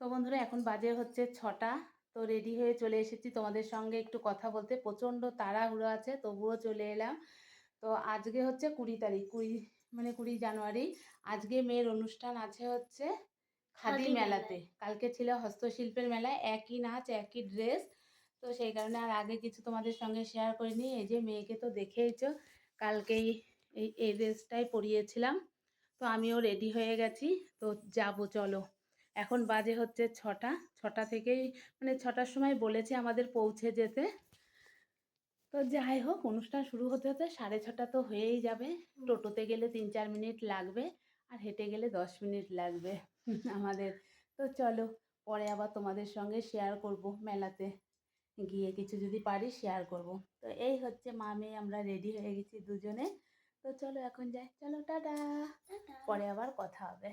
তো বন্ধুরা এখন বাজে হচ্ছে 6টা। তো রেডি হয়ে চলে এসেছি তোমাদের সঙ্গে একটু কথা বলতে। প্রচণ্ড তাড়াহুড়ো আছে, তবুও চলে এলাম। তো আজকে হচ্ছে 20 তারিখ, 20 জানুয়ারি। আজকে মেয়ের অনুষ্ঠান আছে হচ্ছে খাদি মেলাতে। কালকে ছিল হস্তশিল্পের মেলায়, একই নাচ একই ড্রেস। তো সেই কারণে আর আগে কিছু তোমাদের সঙ্গে শেয়ার করিনি। এই যে মেয়েকে তো দেখেইছো, কালকেই এই ড্রেসটাই পরিয়েছিলাম। তো আমিও রেডি হয়ে গেছি। তো যাবো, চলো। এখন বাজে হচ্ছে 6টা। 6টা থেকেই মানে 6টার সময় বলেছে আমাদের পৌঁছে যেতে। তো যাই হোক, অনুষ্ঠান শুরু হতে হতে 6:30 তো হয়েই যাবে। টোটোতে গেলে 3-4 মিনিট লাগবে, আর হেঁটে গেলে 10 মিনিট লাগবে আমাদের। তো চলো, পরে আবার তোমাদের সঙ্গে শেয়ার করব, মেলাতে গিয়ে কিছু যদি পারি শেয়ার করব। তো এই হচ্ছে মা মেয়ে, আমরা রেডি হয়ে গেছি দুজনে। তো চলো এখন যাই, চলো টাটা, পরে আবার কথা হবে।